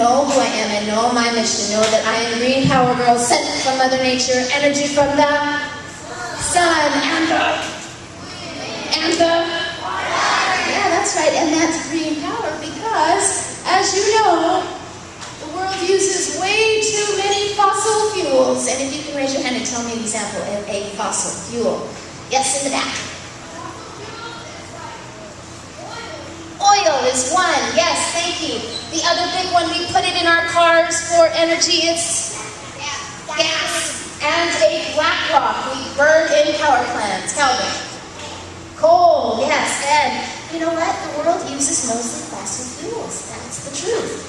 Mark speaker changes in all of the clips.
Speaker 1: know who I am and know my mission, know that I am Green Power Girl, sent from Mother Nature, energy from the sun and the yeah, that's right, and that's green power because, as you know, the world uses way too many fossil fuels. And if you can raise your hand and tell me an example of a fossil fuel. Yes, in the back. Oil is one. Yes, thank you. The other big one, we put it in our cars for energy. It's gas. And a black rock we burn in power plants. Calvin. Coal, yes. And you know what? The world uses mostly fossil fuels. That's the truth.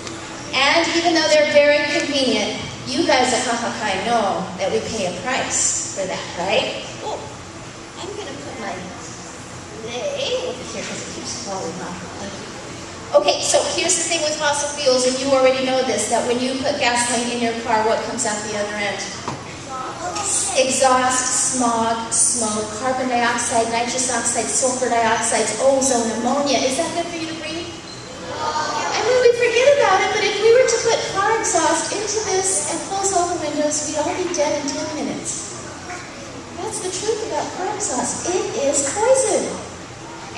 Speaker 1: And even though they're very convenient, you guys at Kahakai know that we pay a price for that, right? Oh, I'm going to put my lei over here because it keeps falling off. Okay, so here's the thing with fossil fuels, and you already know this, that when you put gasoline in your car, what comes out the other end? Exhaust, smog, smoke, carbon dioxide, nitrous oxide, sulfur dioxide, ozone, ammonia. Is that good for you to breathe? I mean, we forget about it, but if we were to put car exhaust into this and close all the windows, we'd all be dead in 10 minutes. That's the truth about car exhaust. It is poison.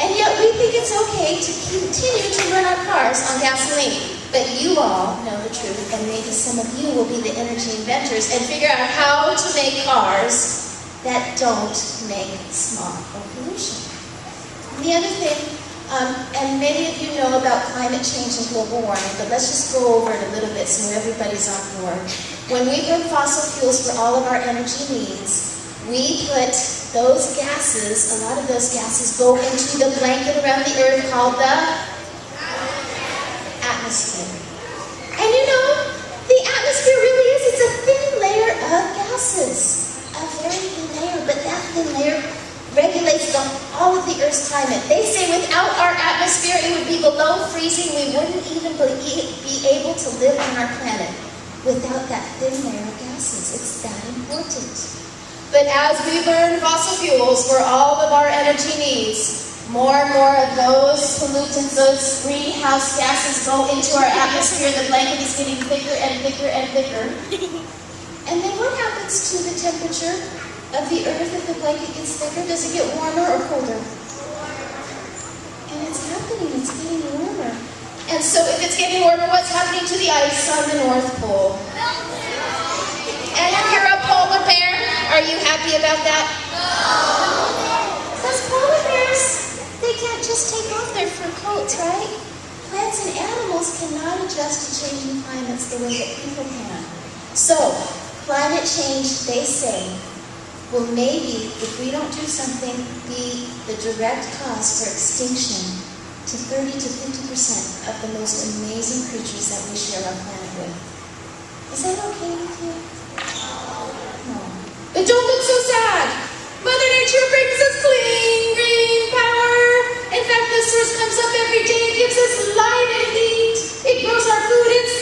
Speaker 1: And yet we think it's okay to continue to run our cars on gasoline. But you all know the truth, and maybe some of you will be the energy inventors and figure out how to make cars that don't make smog or pollution. And the other thing, and many of you know about climate change and global warming, but let's just go over it a little bit so everybody's on board. When we burn fossil fuels for all of our energy needs, we put those gases, a lot of those gases go into the blanket around the earth called the atmosphere. And you know, the atmosphere really is, it's a thin layer of gases. A very thin layer, but that thin layer regulates all of the Earth's climate. They say without our atmosphere, it would be below freezing. We wouldn't even be able to live on our planet without that thin layer of gases. It's that important. But as we burn fossil fuels for all of our energy needs, more and more of those pollutants, those greenhouse gases go into our atmosphere. The blanket is getting thicker and thicker and thicker. And then what happens to the temperature of the earth if the blanket gets thicker? Does it get warmer or colder? And it's happening, it's getting warmer. And so if it's getting warmer, what's happening to the ice on the North Pole? And if you're a polar bear, are you happy about that? No! Because polar bears, they can't just take off their fur coats, right? Plants and animals cannot adjust to changing climates the way that people can. So, climate change, they say, will maybe, if we don't do something, be the direct cause for extinction to 30 to 50% of the most amazing creatures that we share our planet with. Is that okay with you? No. But don't look so sad. Mother Nature brings us clean, green power. In fact, the source comes up every day. It gives us light and heat. It grows our food. It's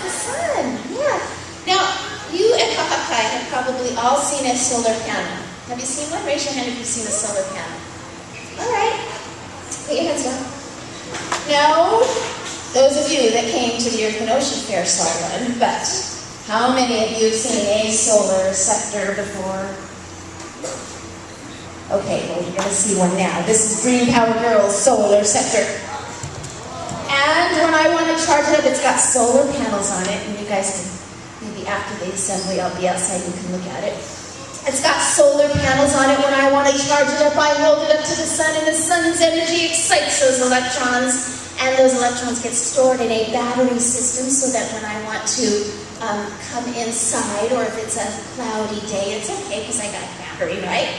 Speaker 1: the sun. Yeah. Now, you at Kahakai have probably all seen a solar panel. Have you seen one? Raise your hand if you've seen a solar panel. All right. Put your hands down. Now, those of you that came to the Earth and Ocean Fair saw one, but how many of you have seen a solar sector before? Okay, well, you're going to see one now. This is Green Power Girl's solar sector. And when I want to charge it up, it's got solar panels on it, and you guys can, maybe after the assembly, I'll be outside, you can look at it. It's got solar panels on it. When I want to charge it up, I hold it up to the sun, and the sun's energy excites those electrons, and those electrons get stored in a battery system so that when I want to come inside, or if it's a cloudy day, it's okay because I got a battery, right?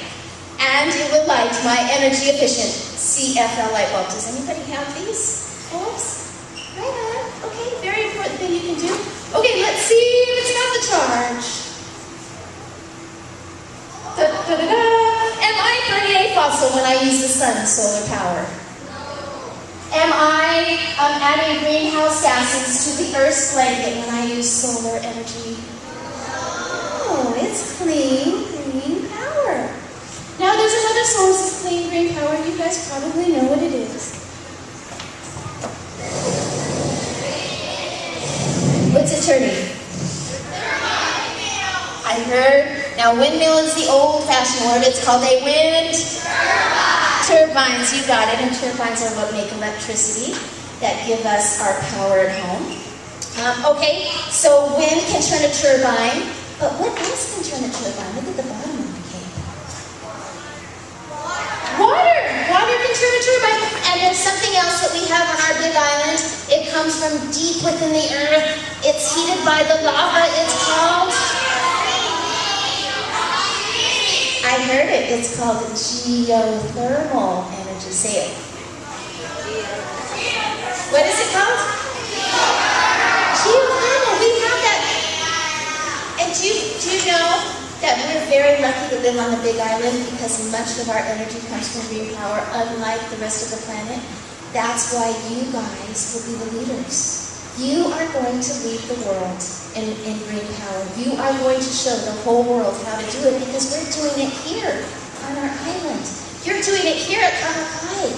Speaker 1: And it will light my energy efficient CFL light bulb. Does anybody have these bulbs? Right on. Okay, very important thing you can do. Okay, let's see if it's got the charge. Da-da-da-da. Am I burning a fossil when I use the sun's solar power? Am I adding greenhouse gases to the Earth's blanket when I use solar energy? No, it's clean, green power. Now there's another source of clean, green power. You guys probably know what it is. attorney? I heard. Now, windmill is the old-fashioned word. It's called a wind turbines. You got it. And turbines are what make electricity that give us our power at home. Okay, so wind can turn a turbine, but what else can turn a turbine? Look at the bottom of the cake. Water! Water can turn a turbine. And there's something else that we have on our big island. It comes from deep within the earth. It's heated by the lava. It's called... I heard it. It's called geothermal energy. Say it. What is it called? Geothermal. We have that. And do you know that we're very lucky to live on the Big Island because much of our energy comes from green power, unlike the rest of the planet? That's why you guys will be the leaders. You are going to lead the world in green power. You are going to show the whole world how to do it because we're doing it here on our island. You're doing it here at Kahakai.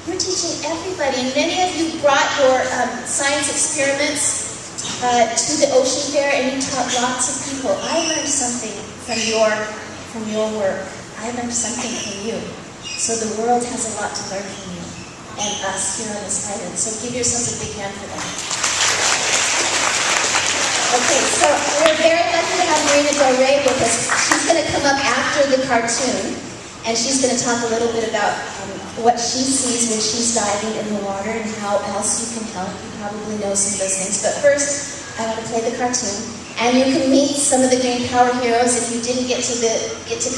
Speaker 1: You're teaching everybody, and many of you brought your science experiments to the ocean fair, and you taught lots of people. I learned something from your work. I learned something from you. So the world has a lot to learn from you and us here on this island. So give yourselves a big hand for that. Okay, so we're very lucky to have Marina Del Rey with us. She's going to come up after the cartoon, and she's going to talk a little bit about what she sees when she's diving in the water and how else you can help. You probably know some of those things. But first, I want to play the cartoon, and you can meet some of the Green Power heroes. If you didn't get to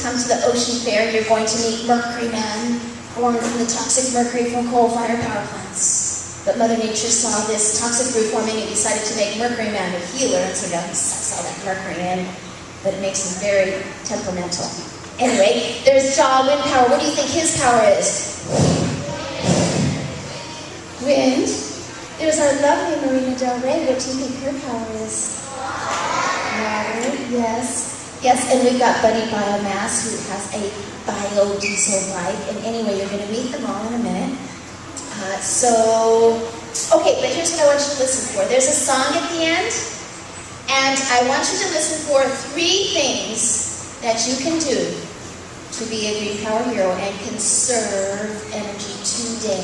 Speaker 1: come to the ocean fair, you're going to meet Mercury Man, born from the toxic mercury from coal-fired power plants. But Mother Nature saw this toxic brew forming and decided to make Mercury Man a healer, and so now he sucks all that mercury in, but it makes him very temperamental. Anyway, there's Jaw, wind power. What do you think his power is? Wind. There's our lovely Marina Del Rey. What do you think her power is? Water. Yes. Yes, and we've got Buddy Biomass, who has a biodiesel bike. And anyway, you're going to meet them all in a minute. Okay, but here's what I want you to listen for. There's a song at the end, and I want you to listen for 3 things that you can do to be a Green Power hero and conserve energy today.